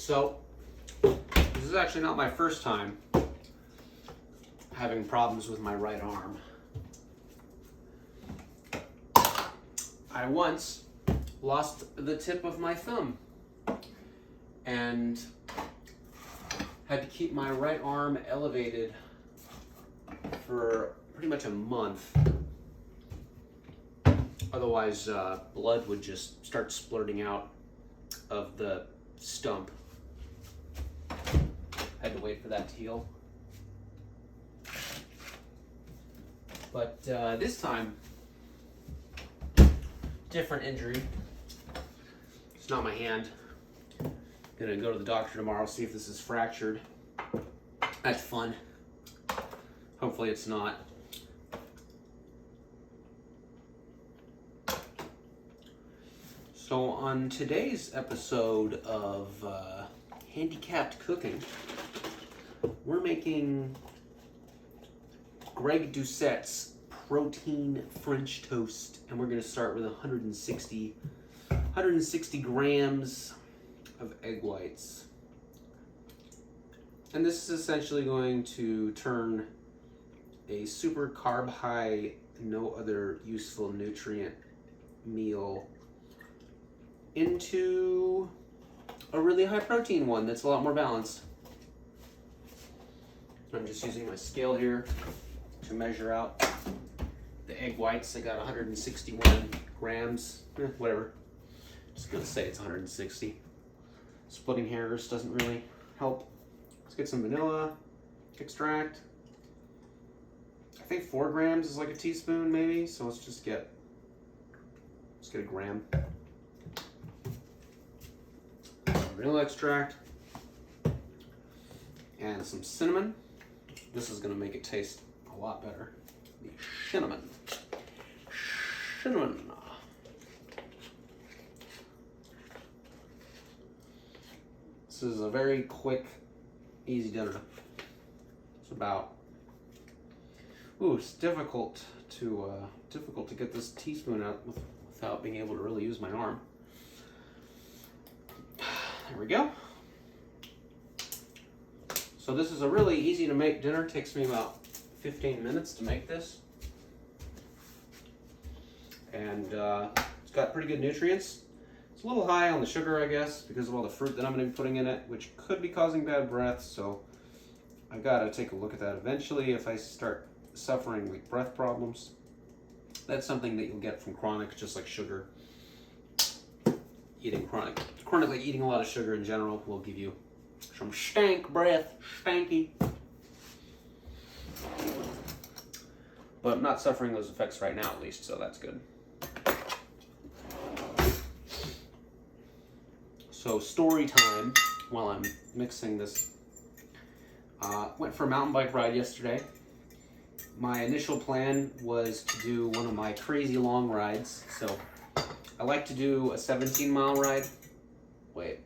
So, this is actually not my first time having problems with my right arm. I once lost the tip of my thumb and had to keep my right arm elevated for pretty much a month. Otherwise, blood would just start splurting out of the stump. Had to wait for that to heal. But this time, different injury. It's not my hand. Gonna go to the doctor tomorrow, see if this is fractured. That's fun. Hopefully it's not. So on today's episode of Handicapped Cooking, we're making Greg Doucette's protein French toast, and we're going to start with 160 grams of egg whites. And this is essentially going to turn a super carb high, no other useful nutrient meal into a really high protein one that's a lot more balanced. I'm just using my scale here to measure out the egg whites. I got 161 grams, whatever. Just gonna say it's 160. Splitting hairs doesn't really help. Let's get some vanilla extract. I think 4 grams is like a teaspoon maybe, so let's get a gram. Vanilla extract and some cinnamon. This is going to make it taste a lot better. The cinnamon. This is a very quick, easy dinner. It's about. It's difficult to get this teaspoon out without being able to really use my arm. There we go. So this is a really easy to make dinner. It takes me about 15 minutes to make this. And it's got pretty good nutrients. It's a little high on the sugar, I guess, because of all the fruit that I'm going to be putting in it, which could be causing bad breath. So I've got to take a look at that eventually if I start suffering with breath problems. That's something that you'll get from chronic, just like sugar. Chronically eating a lot of sugar in general will give you some stank breath, stanky. But I'm not suffering those effects right now, at least, so that's good. So story time while I'm mixing this. Went for a mountain bike ride yesterday. My initial plan was to do one of my crazy long rides. So I like to do a 17-mile ride. Wait.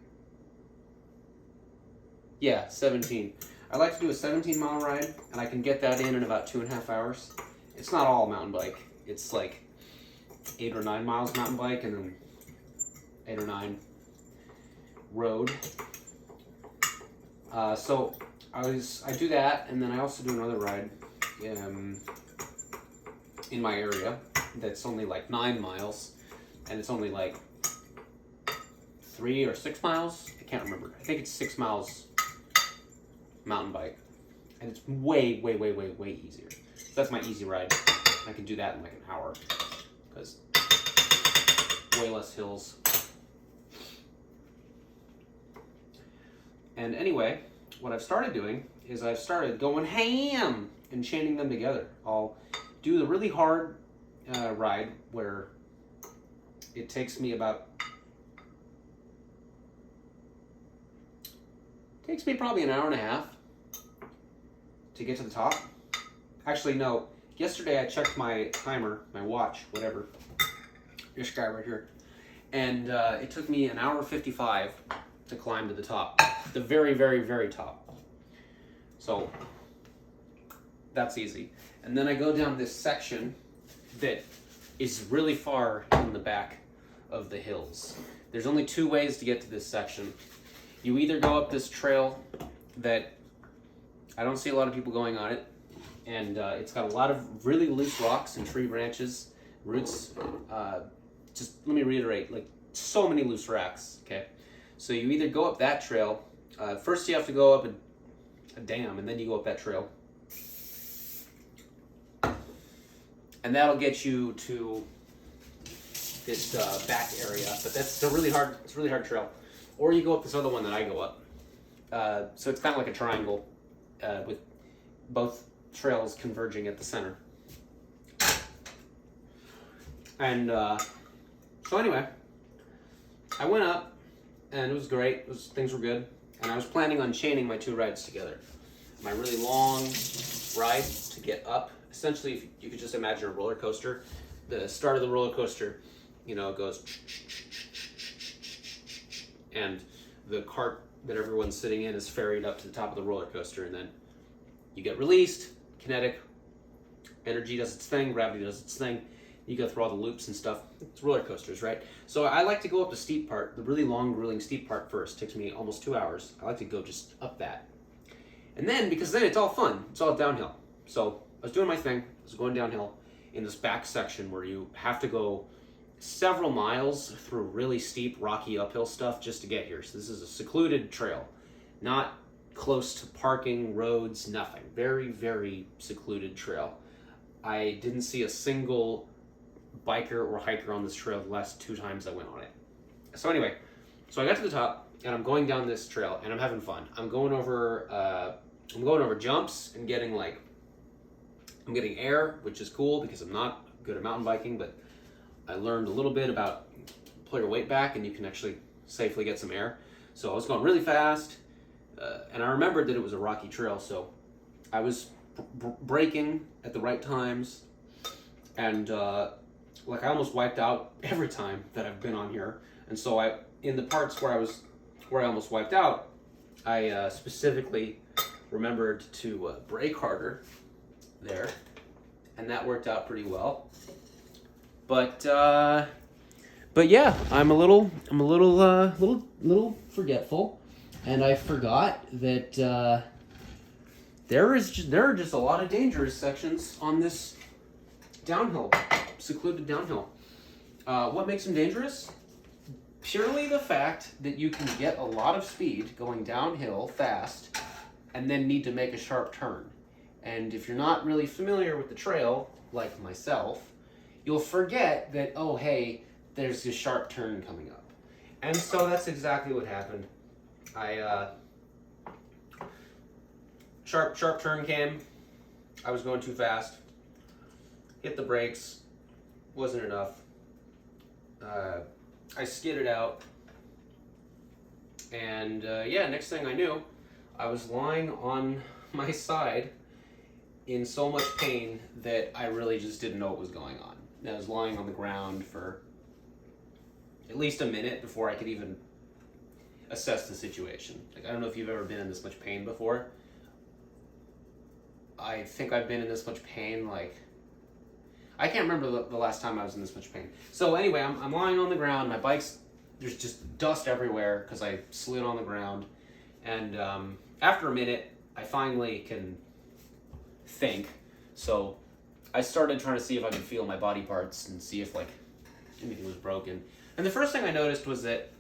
Yeah, 17. I like to do a 17-mile ride, and I can get that in about 2.5 hours. It's not all mountain bike. It's like 8 or 9 miles mountain bike, and then 8 or 9 road. So I do that, and then I also do another ride in my area that's only like 9 miles, and it's only like 3 or 6 miles. I can't remember. I think it's 6 miles mountain bike, and it's way easier. So that's my easy ride. I can do that in like an hour because way less hills. And anyway, what I've started doing is I've started going ham and chaining them together. I'll do the really hard ride where it takes me probably an hour and a half to get to the top. Actually, no. Yesterday I checked my timer, my watch, whatever. This guy right here. And it took me an hour 55 to climb to the top. The very top. So that's easy. And then I go down this section that is really far in the back of the hills. There's only 2 ways to get to this section. You either go up this trail that I don't see a lot of people going on it, and it's got a lot of really loose rocks and tree branches, roots. Just let me reiterate, like so many loose rocks. Okay, so you either go up that trail. First, you have to go up a dam, and then you go up that trail, and that'll get you to this back area. But that's a really hard. It's a really hard trail. Or you go up this other one that I go up. So it's kind of like a triangle with both trails converging at the center. And so anyway, I went up, and it was great. Things were good. And I was planning on chaining my two rides together. My really long ride to get up. Essentially, if you could just imagine a roller coaster. The start of the roller coaster, you know, it goes, and the cart that everyone's sitting in is ferried up to the top of the roller coaster, and then you get released. Kinetic energy does its thing, gravity does its thing. You go through all the loops and stuff. It's roller coasters, right? So I like to go up the steep part, the really long, grueling, steep part first. It takes me almost 2 hours. I like to go just up that. And then, because then it's all fun, it's all downhill. So I was doing my thing, I was going downhill in this back section where you have to go several miles through really steep, rocky, uphill stuff just to get here. So this is a secluded trail, not close to parking, roads, nothing. Very, very secluded trail. I didn't see a single biker or hiker on this trail the last 2 times I went on it. So anyway, so I got to the top, and I'm going down this trail, and I'm having fun. I'm going over jumps and I'm getting air, which is cool because I'm not good at mountain biking, but I learned a little bit about pull your weight back and you can actually safely get some air. So I was going really fast, and I remembered that it was a rocky trail, so I was braking at the right times, and I almost wiped out every time that I've been on here. And so in the parts where I almost wiped out, I specifically remembered to brake harder there, and that worked out pretty well. But yeah, I'm a little forgetful, and I forgot that there are just a lot of dangerous sections on this downhill, secluded downhill. What makes them dangerous? Purely the fact that you can get a lot of speed going downhill fast and then need to make a sharp turn. And if you're not really familiar with the trail, like myself, you'll forget that, oh, hey, there's this sharp turn coming up. And so that's exactly what happened. Sharp turn came. I was going too fast. Hit the brakes. Wasn't enough. I skidded out. And next thing I knew, I was lying on my side in so much pain that I really just didn't know what was going on. I was lying on the ground for at least a minute before I could even assess the situation. I don't know if you've ever been in this much pain before. I think I've been in this much pain, I can't remember the last time I was in this much pain. So anyway, I'm lying on the ground, there's just dust everywhere because I slid on the ground. And after a minute, I finally can think. So I started trying to see if I could feel my body parts and see if anything was broken. And the first thing I noticed was that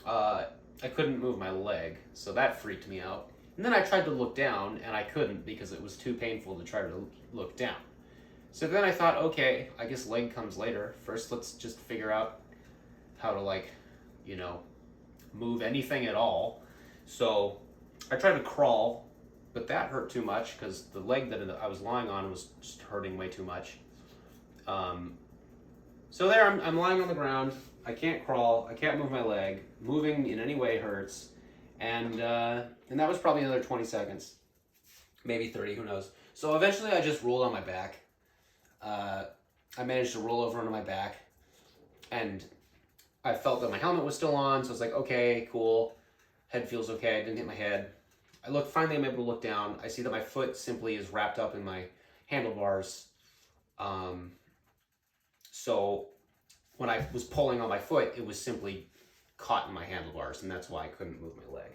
I couldn't move my leg, so that freaked me out. And then I tried to look down, and I couldn't because it was too painful to try to look down. So then I thought, okay, I guess leg comes later. First, let's just figure out how to move anything at all. So I tried to crawl, but that hurt too much because the leg that I was lying on was just hurting way too much. So there I'm lying on the ground. I can't crawl. I can't move my leg. Moving in any way hurts. And that was probably another 20 seconds. Maybe 30, who knows. So eventually I just rolled on my back. I managed to roll over onto my back. And I felt that my helmet was still on, so I was like, okay, cool. Head feels okay. I didn't hit my head. Finally I'm able to look down. I see that my foot simply is wrapped up in my handlebars. So when I was pulling on my foot, it was simply caught in my handlebars, and that's why I couldn't move my leg.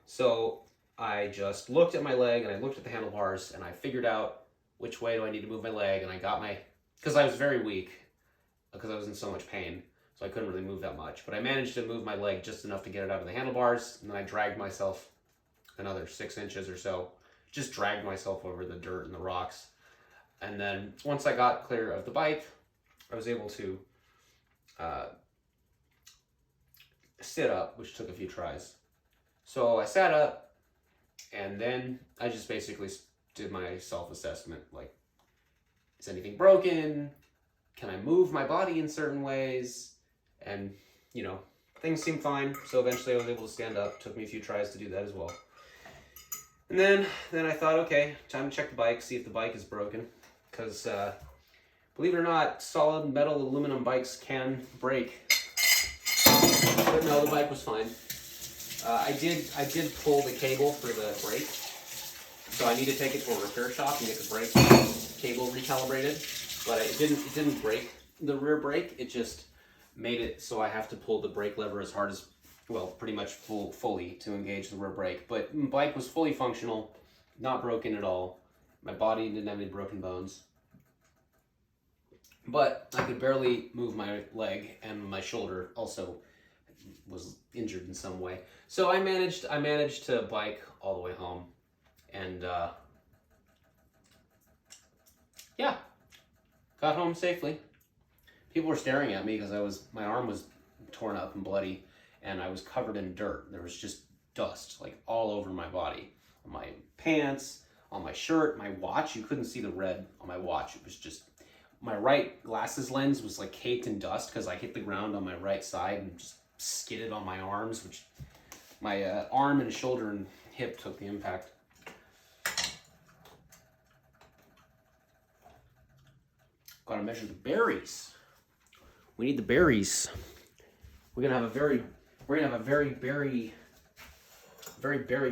So I just looked at my leg and I looked at the handlebars and I figured out which way do I need to move my leg, and I got my, because I was very weak, because I was in so much pain, so I couldn't really move that much. But I managed to move my leg just enough to get it out of the handlebars, and then I dragged myself another 6 inches or so, just dragged myself over the dirt and the rocks. And then once I got clear of the bike, I was able to sit up, which took a few tries. So I sat up, and then I just basically did my self-assessment, like, is anything broken? Can I move my body in certain ways? And, you know, things seemed fine. So eventually I was able to stand up. Took me a few tries to do that as well. And then I thought, okay, time to check the bike, see if the bike is broken. Because, believe it or not, solid metal aluminum bikes can break. But no, the bike was fine. I did pull the cable for the brake. So I need to take it to a repair shop and get the brake cable recalibrated. But it didn't break the rear brake. It just made it so I have to pull the brake lever as hard as, well, pretty much fully to engage the rear brake. But the bike was fully functional, not broken at all. My body didn't have any broken bones. But I could barely move my leg, and my shoulder also was injured in some way. So I managed to bike all the way home. And yeah, got home safely. People were staring at me because my arm was torn up and bloody, and I was covered in dirt. There was just dust like all over my body, on my pants, on my shirt, my watch. You couldn't see the red on my watch. It was just, my right glasses lens was like caked in dust because I hit the ground on my right side and just skidded on my arms, which my arm and shoulder and hip took the impact. Gotta measure the berries. We need the berries. We're gonna have a very berry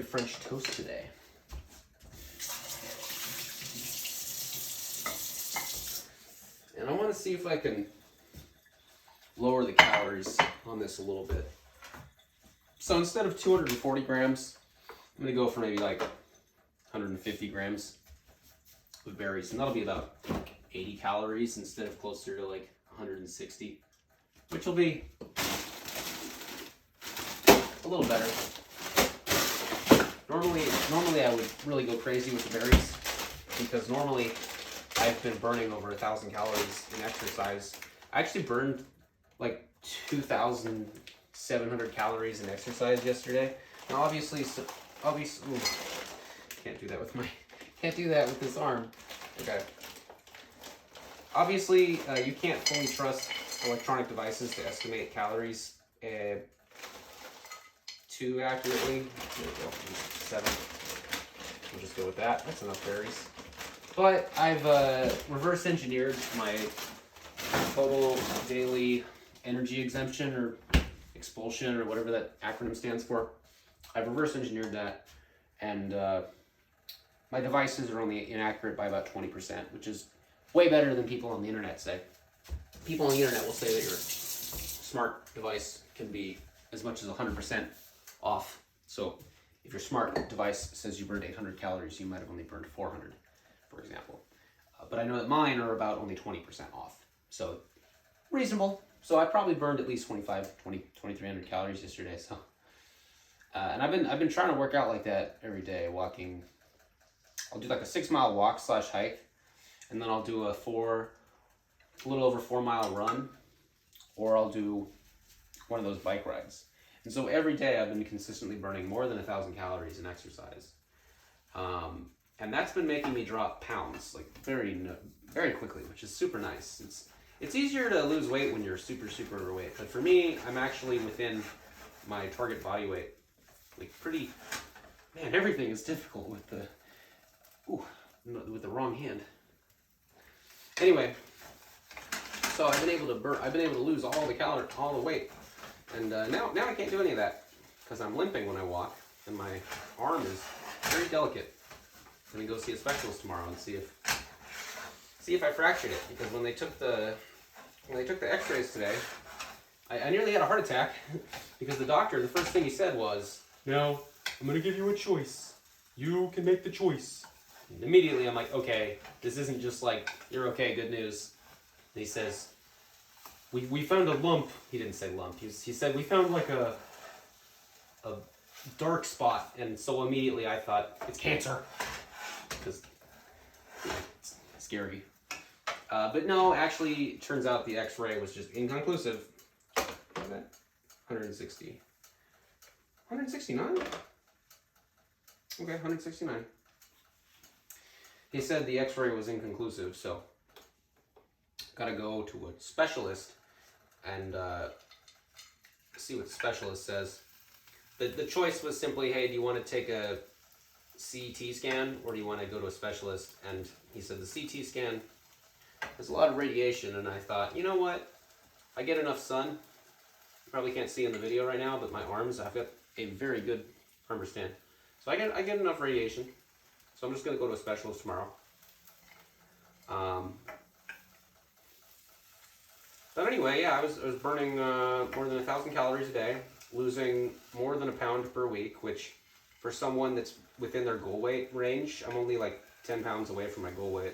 French toast today. And I want to see if I can lower the calories on this a little bit. So instead of 240 grams, I'm gonna go for maybe like 150 grams of berries, and that'll be about 80 calories instead of closer to like 160, which will be a little better. Normally I would really go crazy with the berries, because normally I've been burning over 1,000 calories in exercise. I actually burned like 2,700 calories in exercise yesterday. Now obviously, ooh, can't do that with this arm. Okay. Obviously, you can't fully trust electronic devices to estimate calories too accurately. There we go, 7. We'll just go with that. That's enough berries. But I've reverse engineered my total daily energy exemption or expulsion or whatever that acronym stands for. I've reverse engineered that, and my devices are only inaccurate by about 20%, which is way better than people on the internet say. People on the internet will say that your smart device can be as much as 100% off. So if your smart device says you burned 800 calories, you might have only burned 400, for example. But I know that mine are about only 20% off. So reasonable. So I probably burned at least 2,300 calories yesterday. So, and I've been trying to work out like that every day, walking. I'll do like a 6-mile walk / hike. And then I'll do a little over 4-mile run, or I'll do one of those bike rides. And so every day I've been consistently burning more than 1,000 calories in exercise. And that's been making me drop pounds like very quickly, which is super nice. It's easier to lose weight when you're super overweight. But for me, I'm actually within my target body weight. Like man, everything is difficult with the wrong hand. Anyway, so I've been able to lose all the weight, and now I can't do any of that because I'm limping when I walk, and my arm is very delicate. I'm gonna go see a specialist tomorrow and see if I fractured it, because when they took the X-rays today, I nearly had a heart attack because the doctor, the first thing he said was, "No, I'm gonna give you a choice. You can make the choice. And immediately I'm like, okay, this isn't just like, you're okay, good news. And he says, we found a lump. He didn't say lump. He said, we found like a dark spot. And so immediately I thought, it's cancer. Because it's scary. But no, actually, it turns out the x-ray was just inconclusive. Look at that. 160. 169? Okay, 169. He said the x-ray was inconclusive, so gotta go to a specialist and see what the specialist says. The choice was simply, hey, do you want to take a CT scan or do you want to go to a specialist? And he said the CT scan has a lot of radiation, and I thought, you know what? I get enough sun. You probably can't see in the video right now, but my arms, I've got a very good armor stand. So I get enough radiation. So I'm just going to go to a specialist tomorrow. But anyway, yeah, I was burning more than 1,000 calories a day, losing more than a pound per week, which for someone that's within their goal weight range, I'm only like 10 pounds away from my goal weight.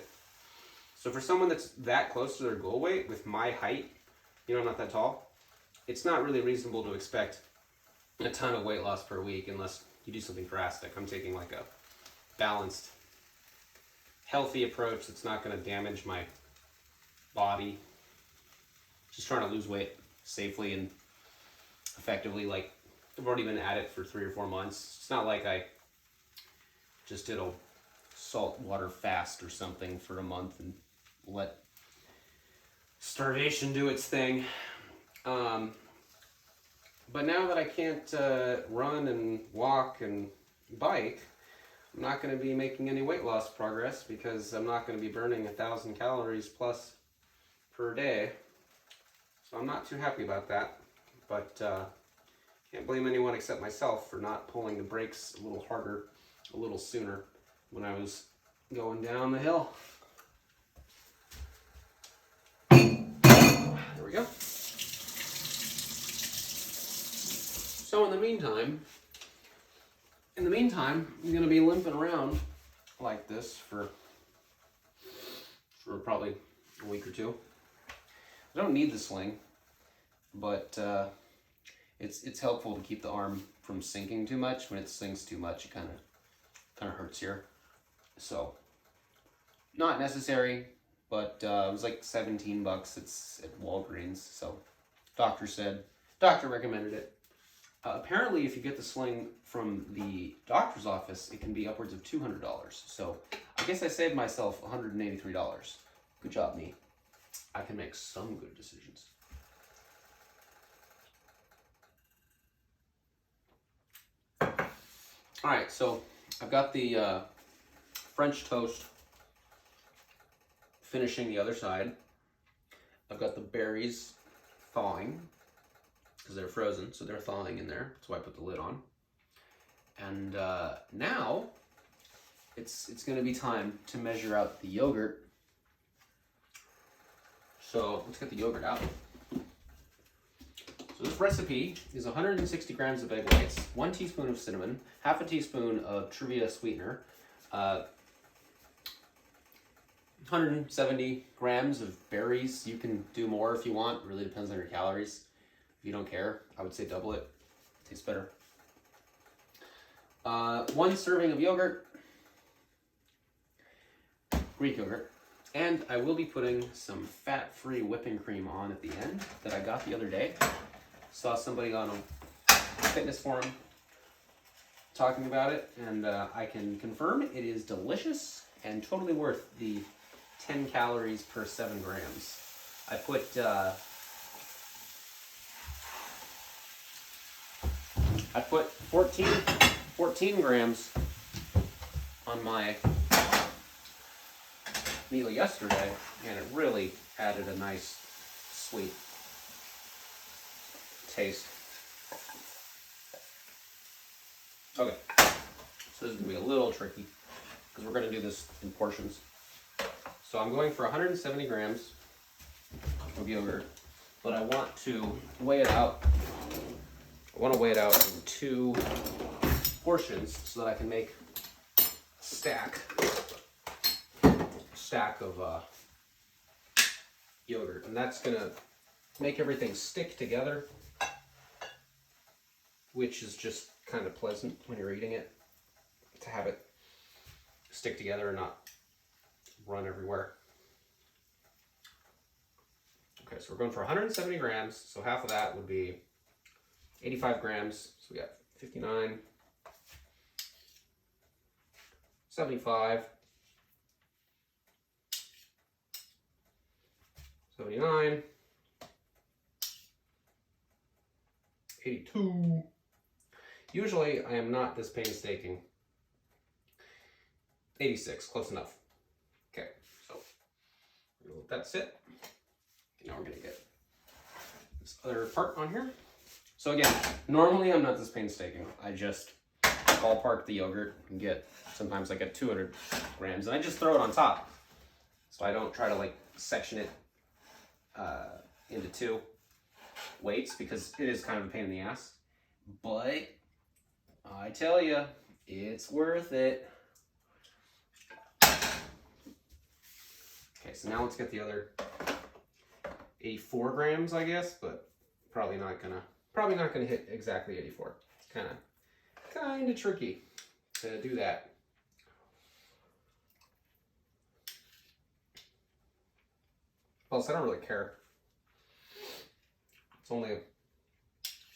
So for someone that's that close to their goal weight with my height, you know, I'm not that tall, it's not really reasonable to expect a ton of weight loss per week unless you do something drastic. I'm taking like a balanced, healthy approach that's not going to damage my body. Just trying to lose weight safely and effectively. Like, I've already been at it for 3 or 4 months. It's not like I just did a salt water fast or something for a month and let starvation do its thing. But now that I can't run and walk and bike, I'm not going to be making any weight loss progress because I'm not going to be burning 1,000 calories plus per day. So I'm not too happy about that, but can't blame anyone except myself for not pulling the brakes a little harder, a little sooner when I was going down the hill. There we go. So in the meantime, I'm going to be limping around like this for probably a week or two. I don't need the sling, but it's helpful to keep the arm from sinking too much. When it sinks too much, it kind of hurts here. So not necessary, but it was like $17. It's at Walgreens. So doctor recommended it. Apparently, if you get the sling from the doctor's office, it can be upwards of $200. So I guess I saved myself $183. Good job, me. I can make some good decisions. All right, so I've got the French toast finishing the other side. I've got the berries thawing because they're frozen, so they're thawing in there. That's why I put the lid on. And now it's going to be time to measure out the yogurt. So let's get the yogurt out. So this recipe is 160 grams of egg whites, 1 teaspoon of cinnamon, half a teaspoon of Truvia sweetener, 170 grams of berries. You can do more if you want. It really depends on your calories. If you don't care, I would say double it. It tastes better. 1 serving of yogurt, Greek yogurt. And I will be putting some fat-free whipping cream on at the end that I got the other day. Saw somebody on a fitness forum talking about it, and I can confirm it is delicious and totally worth the 10 calories per 7 grams. I put 14 grams on my meal yesterday, and it really added a nice sweet taste. Okay, so this is gonna be a little tricky because we're gonna do this in portions. So I'm going for 170 grams of yogurt, but I want to weigh it out. I want to weigh it out in 2 portions so that I can make a stack of yogurt, and that's gonna make everything stick together, which is just kind of pleasant when you're eating it, to have it stick together and not run everywhere. Okay, so we're going for 170 grams, so half of that would be 85 grams, so we got 59, 75, 79, 82. Usually I am not this painstaking. 86, close enough. Okay, so we're gonna let that sit. Now we're gonna get this other part on here. So again, normally I'm not this painstaking. I just ballpark the yogurt and sometimes I get 200 grams and I just throw it on top. So I don't try to like section it into two weights because it is kind of a pain in the ass. But I tell you, it's worth it. Okay, so now let's get the other 84 grams, I guess, but probably not gonna hit exactly 84. It's kind of tricky to do that. Plus, I don't really care. It's only a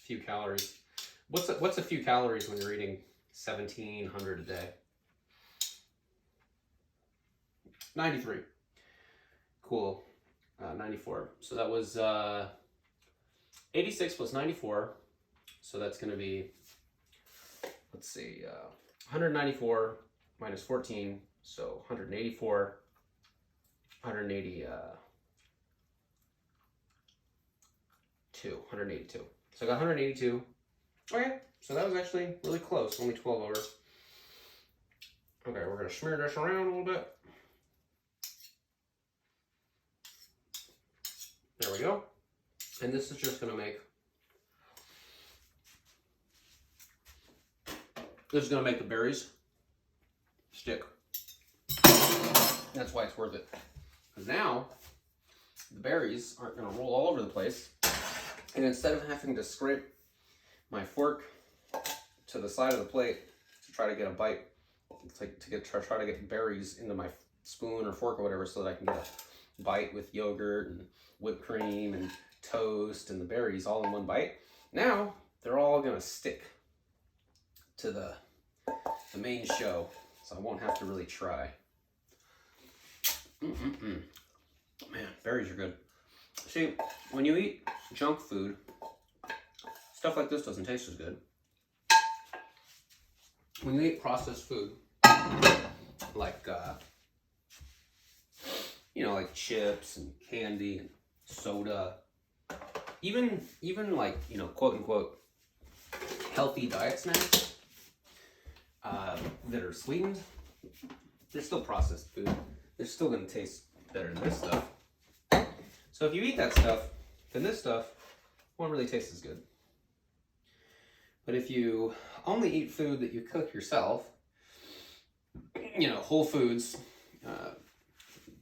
few calories. What's a few calories when you're eating 1,700 a day? 93. Cool. 94. So that was 86 plus 94. So that's going to be, let's see, 194 minus 14. So 184, 182. So I got 182. Okay, so that was actually really close, only 12 over. Okay, we're going to smear this around a little bit. There we go. And this is just going to make, the berries stick. That's why it's worth it. Because now, the berries aren't going to roll all over the place. And instead of having to scrape my fork to the side of the plate to try to get a bite, try to get berries into my spoon or fork or whatever so that I can get a bite with yogurt and whipped cream and toast and the berries all in one bite. Now they're all gonna stick to the main show, so I won't have to really try. Man, berries are good. See, when you eat junk food, stuff like this doesn't taste as good. When you eat processed food, like like chips and candy and soda, even like quote unquote healthy diet snacks that are sweetened, they're still processed food. They're still gonna taste better than this stuff. So if you eat that stuff, then this stuff won't really taste as good. But if you only eat food that you cook yourself, whole foods,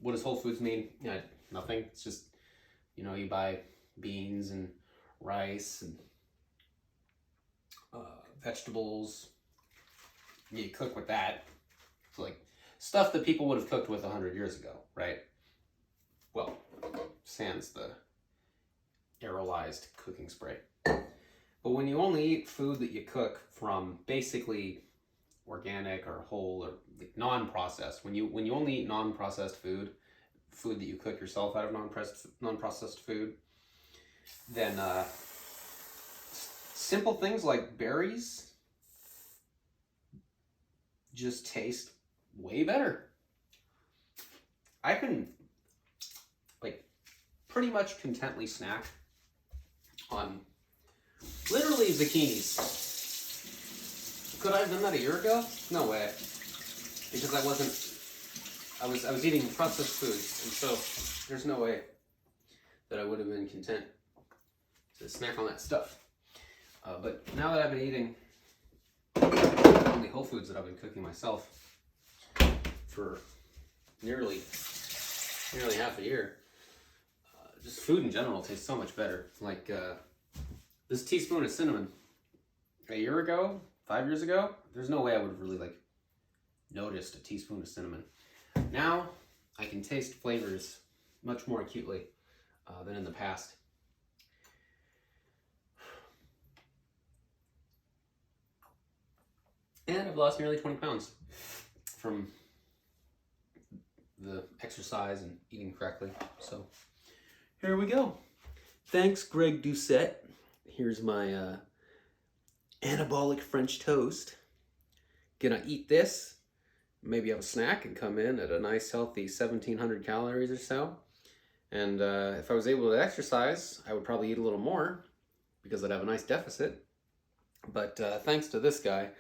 what does whole foods mean? Nothing. It's just, you buy beans and rice and vegetables, and you cook with that. It's like stuff that people would have cooked with 100 years ago, right? Well, sans the aerolized cooking spray. But when you only eat food that you cook from basically organic or whole or non-processed, when you only eat non-processed food that you cook yourself out of non-processed food, then simple things like berries just taste way better. I can pretty much contently snack on literally zucchinis. Could I have done that a year ago? No way. Because I was eating processed foods, and so there's no way that I would have been content to snack on that stuff. But now that I've been eating whole foods that I've been cooking myself for nearly half a year. Just food in general tastes so much better. Like this teaspoon of cinnamon a year ago, 5 years ago, there's no way I would have really like noticed a teaspoon of cinnamon. Now I can taste flavors much more acutely than in the past. And I've lost nearly 20 pounds from the exercise and eating correctly. So here we go. Thanks, Greg Doucette. Here's my anabolic French toast. Gonna eat this, maybe have a snack and come in at a nice healthy 1,700 calories or so. And if I was able to exercise, I would probably eat a little more because I'd have a nice deficit. But thanks to this guy,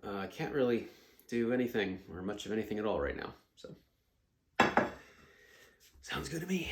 I can't really do anything or much of anything at all right now. So sounds good to me.